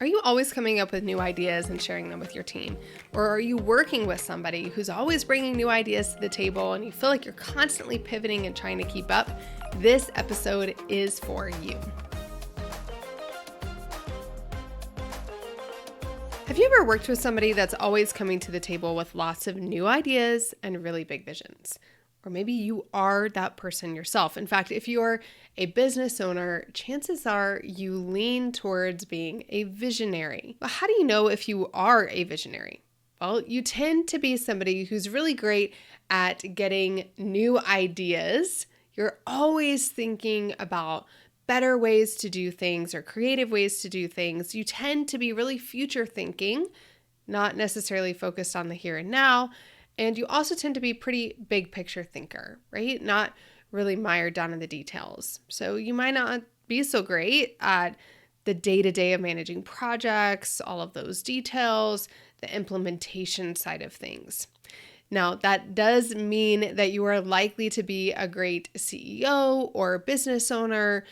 Are you always coming up with new ideas and sharing them with your team? Or are you working with somebody who's always bringing new ideas to the table and you feel like you're constantly pivoting and trying to keep up? This episode is for you. Have you ever worked with somebody that's always coming to the table with lots of new ideas and really big visions? Or maybe you are that person yourself. In fact, if you're a business owner, chances are you lean towards being a visionary. But how do you know if you are a visionary? Well, you tend to be somebody who's really great at getting new ideas. You're always thinking about better ways to do things or creative ways to do things. You tend to be really future thinking, not necessarily focused on the here and now. And you also tend to be pretty big picture thinker, right? Not really mired down in the details. So you might not be so great at the day-to-day of managing projects, all of those details, the implementation side of things. Now, that does mean that you are likely to be a great CEO or business owner,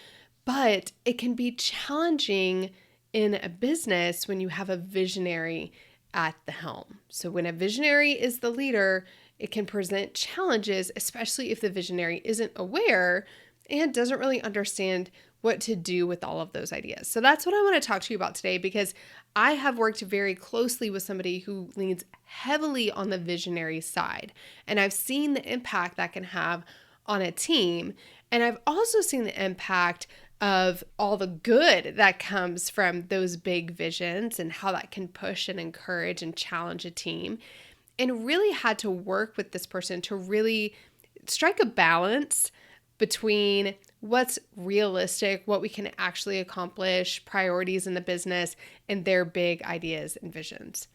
but it can be challenging in a business when you have a visionary at the helm. So when a visionary is the leader, it can present challenges, especially if the visionary isn't aware and doesn't really understand what to do with all of those ideas. So that's what I want to talk to you about today, because I have worked very closely with somebody who leans heavily on the visionary side. And I've seen the impact that can have on a team. And I've also seen the impact of all the good that comes from those big visions and how that can push and encourage and challenge a team, and really had to work with this person to really strike a balance between what's realistic, what we can actually accomplish, priorities in the business, and their big ideas and visions.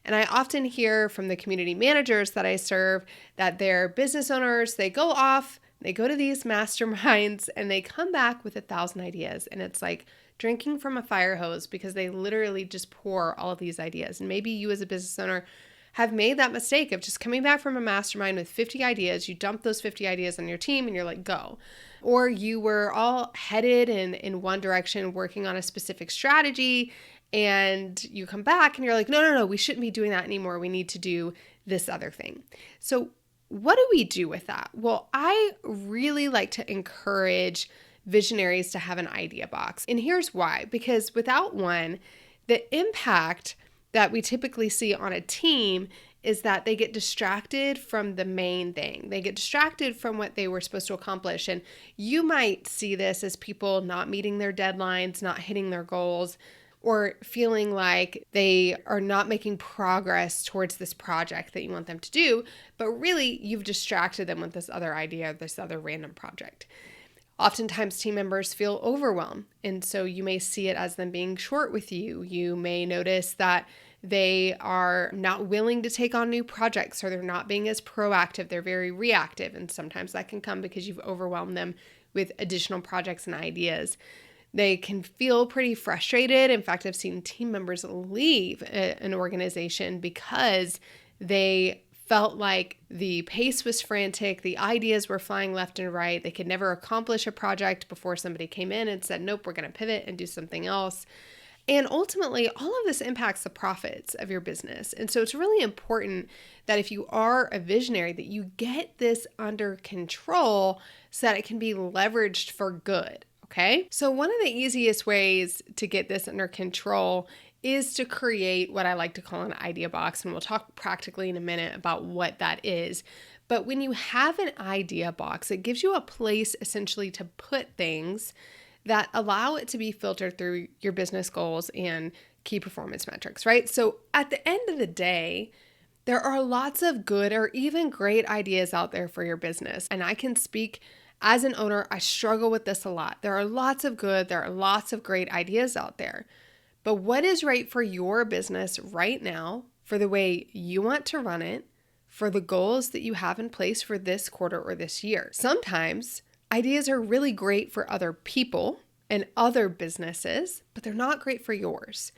And I often hear from the community managers that I serve that they're business owners, they go off, they go to these masterminds and they come back with 1,000 ideas. And it's like drinking from a fire hose, because they literally just pour all of these ideas. And maybe you as a business owner have made that mistake of just coming back from a mastermind with 50 ideas. You dump those 50 ideas on your team and you're like, go. Or you were all headed in one direction, working on a specific strategy, and you come back and you're like, no, we shouldn't be doing that anymore. We need to do this other thing. So what do we do with that? Well, I really like to encourage visionaries to have an idea box. And here's why. Because without one, the impact that we typically see on a team is that they get distracted from the main thing. They get distracted from what they were supposed to accomplish. And you might see this as people not meeting their deadlines, not hitting their goals, or feeling like they are not making progress towards this project that you want them to do, but really you've distracted them with this other idea, this other random project. Oftentimes team members feel overwhelmed, and so you may see it as them being short with you. You may notice that they are not willing to take on new projects, or they're not being as proactive. They're very reactive, and sometimes that can come because you've overwhelmed them with additional projects and ideas. They can feel pretty frustrated. In fact, I've seen team members leave an organization because they felt like the pace was frantic, the ideas were flying left and right. They could never accomplish a project before somebody came in and said, nope, we're going to pivot and do something else. And ultimately, all of this impacts the profits of your business. And so it's really important that if you are a visionary, that you get this under control so that it can be leveraged for good. Okay, so one of the easiest ways to get this under control is to create what I like to call an idea box. And we'll talk practically in a minute about what that is. But when you have an idea box, it gives you a place essentially to put things that allow it to be filtered through your business goals and key performance metrics, right? So at the end of the day, there are lots of good or even great ideas out there for your business. And I can speak as an owner, I struggle with this a lot. There are lots of good, there are lots of great ideas out there. But what is right for your business right now, for the way you want to run it, for the goals that you have in place for this quarter or this year? Sometimes ideas are really great for other people and other businesses, but they're not great for yours.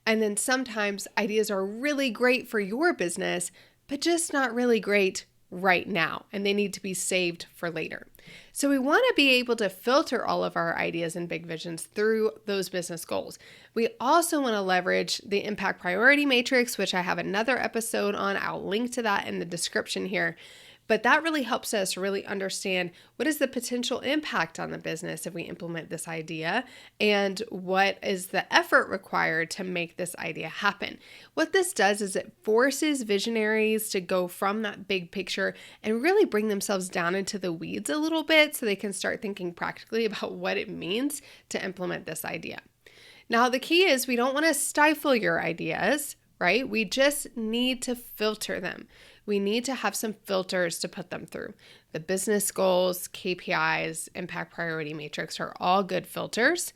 And then sometimes ideas are really great for your business, but just not really great right now, and they need to be saved for later. So we want to be able to filter all of our ideas and big visions through those business goals. We also want to leverage the impact priority matrix, which I have another episode on. I'll link to that in the description here. But that really helps us really understand what is the potential impact on the business if we implement this idea, and what is the effort required to make this idea happen. What this does is it forces visionaries to go from that big picture and really bring themselves down into the weeds a little bit so they can start thinking practically about what it means to implement this idea. Now, the key is we don't want to stifle your ideas, right? We just need to filter them. We need to have some filters to put them through. The business goals, KPIs, impact priority matrix are all good filters.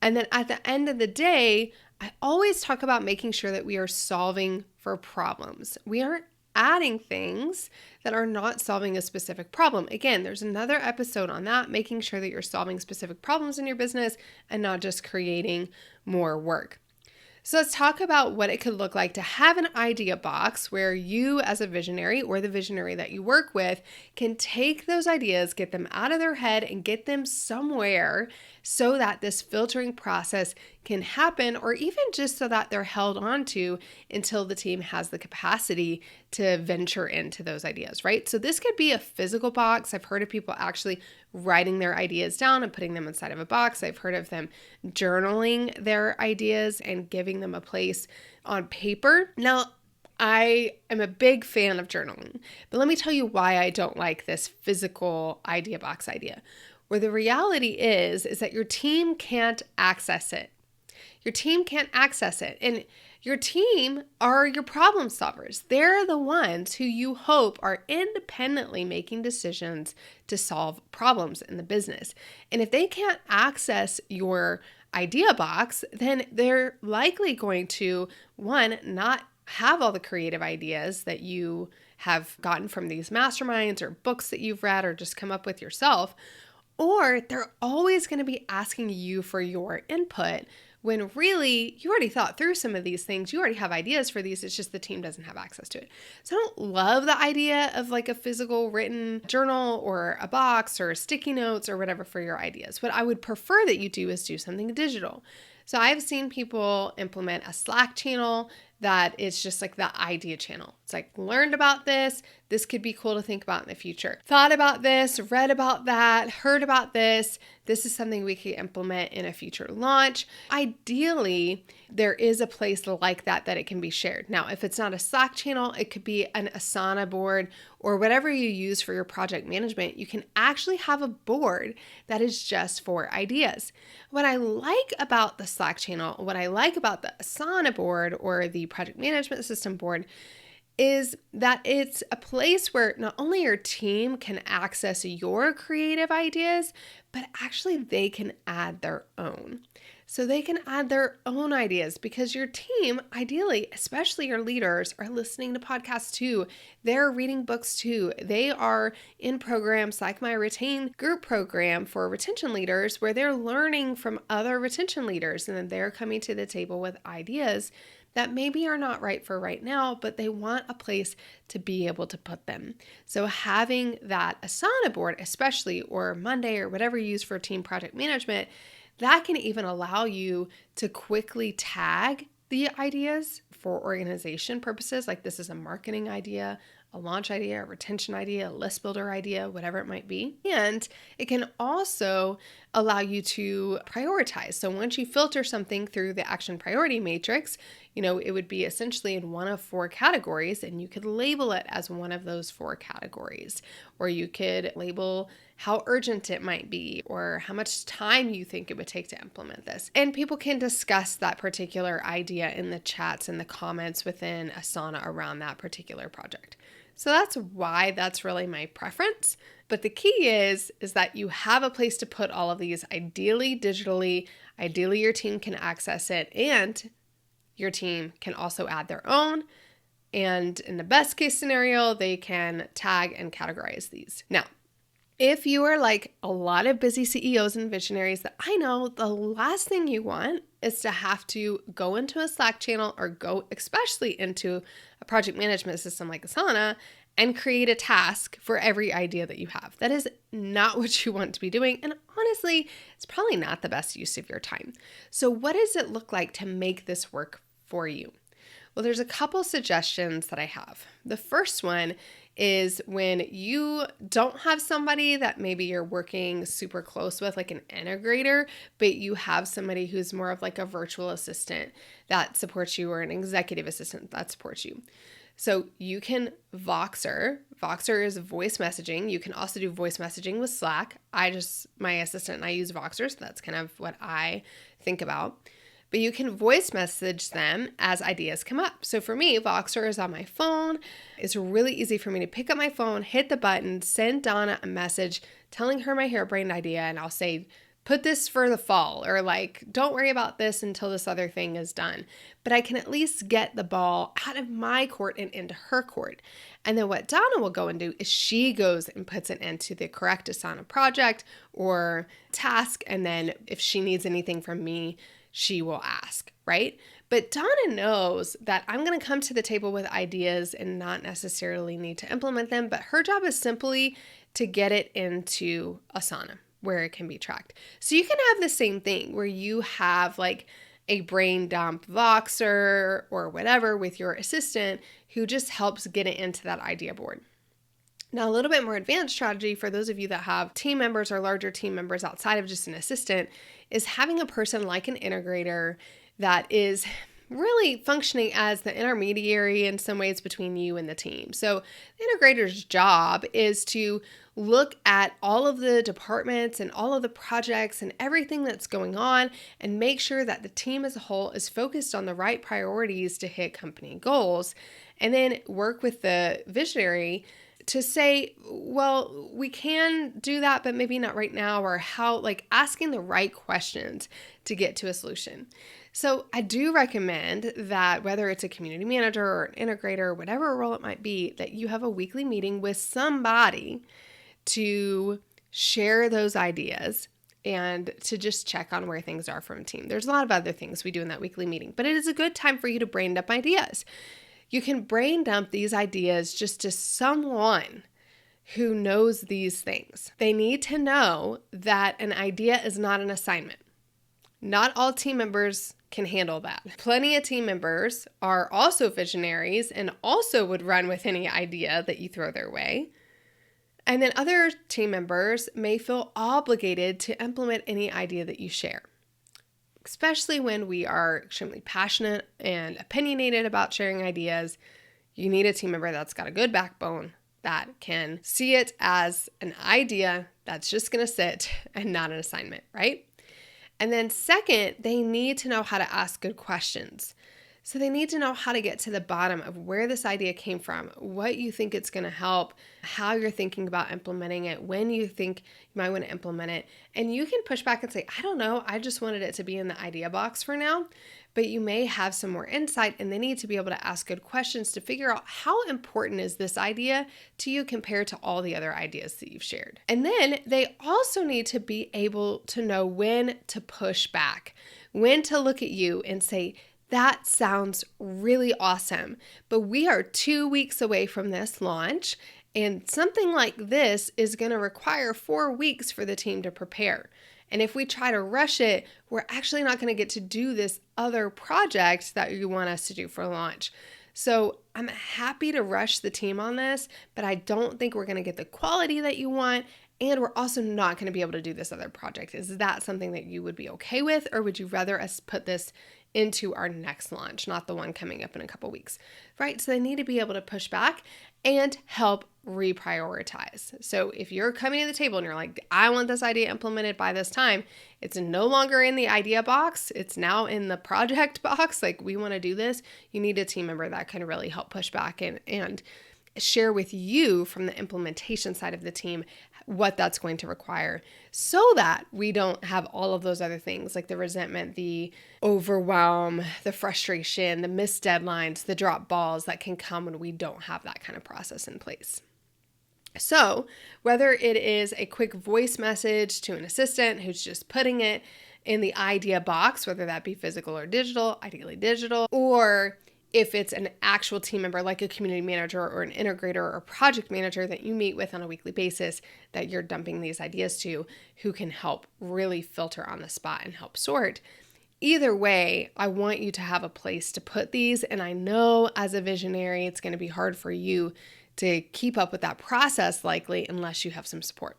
And then at the end of the day, I always talk about making sure that we are solving for problems. We aren't adding things that are not solving a specific problem. Again, there's another episode on that, making sure that you're solving specific problems in your business and not just creating more work. So let's talk about what it could look like to have an idea box where you as a visionary or the visionary that you work with can take those ideas, get them out of their head and get them somewhere so that this filtering process can happen, or even just so that they're held on to until the team has the capacity to venture into those ideas, right? So this could be a physical box. I've heard of people actually writing their ideas down and putting them inside of a box. I've heard of them journaling their ideas and giving them a place on paper. Now, I am a big fan of journaling, but let me tell you why I don't like this physical idea box idea. Where the reality is that your team can't access it. Your team can't access it. And your team are your problem solvers. They're the ones who you hope are independently making decisions to solve problems in the business. And if they can't access your idea box, then they're likely going to, one, not have all the creative ideas that you have gotten from these masterminds or books that you've read or just come up with yourself, or they're always going to be asking you for your input when really you already thought through some of these things. You already have ideas for these. It's just the team doesn't have access to it. So I don't love the idea of like a physical written journal or a box or sticky notes or whatever for your ideas. What I would prefer that you do is do something digital. So I've seen people implement a Slack channel that is just like the idea channel. It's like, learned about this. This could be cool to think about in the future. Thought about this, read about that, heard about this. This is something we could implement in a future launch. Ideally, there is a place like that it can be shared. Now, if it's not a Slack channel, it could be an Asana board or whatever you use for your project management. You can actually have a board that is just for ideas. What I like about the Slack channel, what I like about the Asana board or the project management system board is that it's a place where not only your team can access your creative ideas, but actually they can add their own. So they can add their own ideas because your team, ideally, especially your leaders, are listening to podcasts too. They're reading books too. They are in programs like my Retain group program for retention leaders where they're learning from other retention leaders, and then they're coming to the table with ideas that maybe are not right for right now, but they want a place to be able to put them. So having that Asana board, especially, or Monday or whatever you use for team project management, that can even allow you to quickly tag the ideas for organization purposes. Like, this is a marketing idea, a launch idea, a retention idea, a list builder idea, whatever it might be. And it can also allow you to prioritize. So once you filter something through the action priority matrix, it would be essentially in one of 4 categories, and you could label it as one of those 4 categories. Or you could label how urgent it might be or how much time you think it would take to implement this. And people can discuss that particular idea in the chats and the comments within Asana around that particular project. So that's why that's really my preference. But the key is that you have a place to put all of these, ideally digitally. Ideally, your team can access it, and your team can also add their own. And in the best case scenario, they can tag and categorize these. Now, if you are like a lot of busy CEOs and visionaries that I know, the last thing you want is to have to go into a Slack channel or go especially into a project management system like Asana and create a task for every idea that you have. That is not what you want to be doing. And honestly, it's probably not the best use of your time. So what does it look like to make this work for you? Well, there's a couple suggestions that I have. The first one is when you don't have somebody that maybe you're working super close with, like an integrator, but you have somebody who's more of like a virtual assistant that supports you or an executive assistant that supports you. So you can Voxer. Voxer is voice messaging. You can also do voice messaging with Slack. My assistant and I use Voxer, so that's kind of what I think about. But you can voice message them as ideas come up. So for me, Voxer is on my phone. It's really easy for me to pick up my phone, hit the button, send Donna a message telling her my harebrained idea, and I'll say, put this for the fall, or like, don't worry about this until this other thing is done. But I can at least get the ball out of my court and into her court. And then what Donna will go and do is she goes and puts it into the correct Asana project or task. And then if she needs anything from me, she will ask, right? But Donna knows that I'm going to come to the table with ideas and not necessarily need to implement them, but her job is simply to get it into Asana where it can be tracked. So you can have the same thing where you have like a brain dump Voxer or whatever with your assistant who just helps get it into that idea board. Now, a little bit more advanced strategy for those of you that have team members or larger team members outside of just an assistant is having a person like an integrator that is really functioning as the intermediary in some ways between you and the team. So the integrator's job is to look at all of the departments and all of the projects and everything that's going on and make sure that the team as a whole is focused on the right priorities to hit company goals, and then work with the visionary to say, well, we can do that, but maybe not right now, or how, like asking the right questions to get to a solution. So I do recommend that whether it's a community manager or an integrator, whatever role it might be, that you have a weekly meeting with somebody to share those ideas and to just check on where things are from a team. There's a lot of other things we do in that weekly meeting, but it is a good time for you to brain dump ideas. You can brain dump these ideas just to someone who knows these things. They need to know that an idea is not an assignment. Not all team members can handle that. Plenty of team members are also visionaries and also would run with any idea that you throw their way. And then other team members may feel obligated to implement any idea that you share. Especially when we are extremely passionate and opinionated about sharing ideas, you need a team member that's got a good backbone that can see it as an idea that's just going to sit and not an assignment, right? And then second, they need to know how to ask good questions. So they need to know how to get to the bottom of where this idea came from, what you think it's going to help, how you're thinking about implementing it, when you think you might want to implement it. And you can push back and say, I don't know, I just wanted it to be in the idea box for now. But you may have some more insight, and they need to be able to ask good questions to figure out how important is this idea to you compared to all the other ideas that you've shared. And then they also need to be able to know when to push back, when to look at you and say, that sounds really awesome, but we are 2 weeks away from this launch, and something like this is going to require 4 weeks for the team to prepare. And if we try to rush it, we're actually not going to get to do this other project that you want us to do for launch. So I'm happy to rush the team on this, but I don't think we're going to get the quality that you want. And we're also not going to be able to do this other project. Is that something that you would be okay with? Or would you rather us put this into our next launch, not the one coming up in a couple weeks, right? So they need to be able to push back and help reprioritize. So if you're coming to the table and you're like, I want this idea implemented by this time, it's no longer in the idea box. It's now in the project box. Like, we want to do this. You need a team member that can really help push back and share with you from the implementation side of the team what that's going to require, so that we don't have all of those other things like the resentment, the overwhelm, the frustration, the missed deadlines, the drop balls that can come when we don't have that kind of process in place. So whether it is a quick voice message to an assistant who's just putting it in the idea box, whether that be physical or digital, ideally digital, or If it's an actual team member, like a community manager or an integrator or project manager that you meet with on a weekly basis, that you're dumping these ideas to, who can help really filter on the spot and help sort. Either way, I want you to have a place to put these. And I know as a visionary, it's going to be hard for you to keep up with that process likely unless you have some support.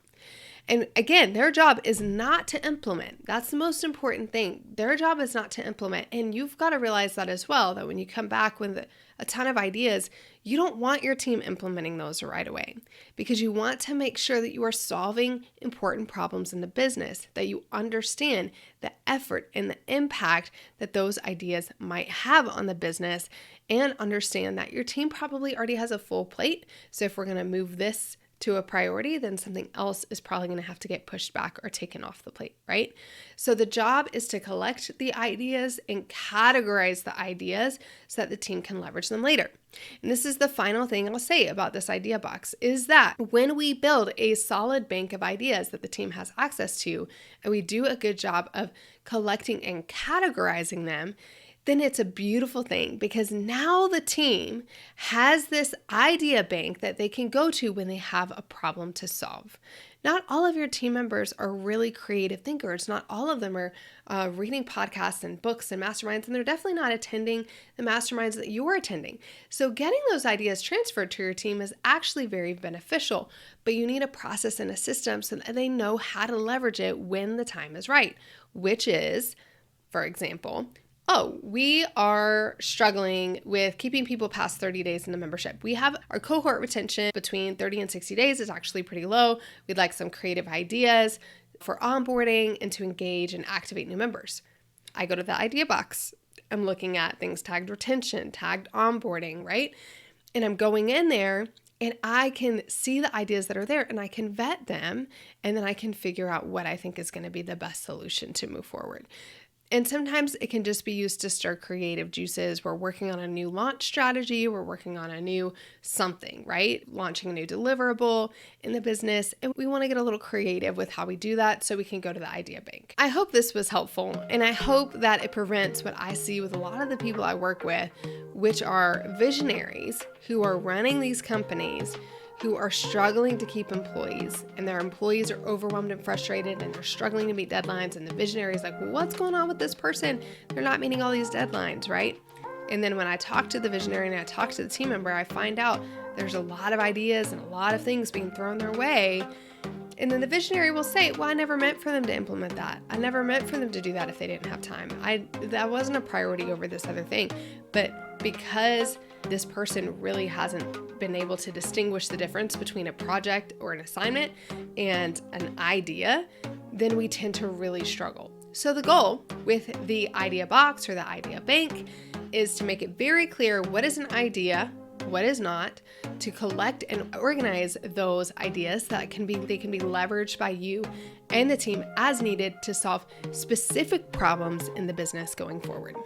And again, their job is not to implement. That's the most important thing. Their job is not to implement. And you've got to realize that as well, that when you come back with a ton of ideas, you don't want your team implementing those right away, because you want to make sure that you are solving important problems in the business, that you understand the effort and the impact that those ideas might have on the business, and understand that your team probably already has a full plate. So if we're going to move this to a priority, then something else is probably going to have to get pushed back or taken off the plate, right? So the job is to collect the ideas and categorize the ideas so that the team can leverage them later. And this is the final thing I'll say about this idea box, is that when we build a solid bank of ideas that the team has access to, and we do a good job of collecting and categorizing them, then it's a beautiful thing, because now the team has this idea bank that they can go to when they have a problem to solve. Not all of your team members are really creative thinkers. Not all of them are reading podcasts and books and masterminds, and they're definitely not attending the masterminds that you're attending. So getting those ideas transferred to your team is actually very beneficial, but you need a process and a system so that they know how to leverage it when the time is right, which is, for example, we are struggling with keeping people past 30 days in the membership. We have our cohort retention between 30 and 60 days is actually pretty low. We'd like some creative ideas for onboarding and to engage and activate new members. I go to the idea box. I'm looking at things tagged retention, tagged onboarding, right? And I'm going in there and I can see the ideas that are there and I can vet them, and then I can figure out what I think is going to be the best solution to move forward. And sometimes it can just be used to stir creative juices. We're working on a new launch strategy. We're working on a new something, right? Launching a new deliverable in the business. And we want to get a little creative with how we do that so we can go to the idea bank. I hope this was helpful. And I hope that it prevents what I see with a lot of the people I work with, which are visionaries who are running these companies, who are struggling to keep employees, and their employees are overwhelmed and frustrated, and they're struggling to meet deadlines, and the visionary is like, well, what's going on with this person? They're not meeting all these deadlines, right? And then when I talk to the visionary and I talk to the team member, I find out there's a lot of ideas and a lot of things being thrown their way. And then the visionary will say, well, I never meant for them to implement that. I never meant for them to do that if they didn't have time. That wasn't a priority over this other thing. But because this person really hasn't been able to distinguish the difference between a project or an assignment and an idea, then we tend to really struggle. So the goal with the idea box or the idea bank is to make it very clear what is an idea, what is not, to collect and organize those ideas that they can be leveraged by you and the team as needed to solve specific problems in the business going forward.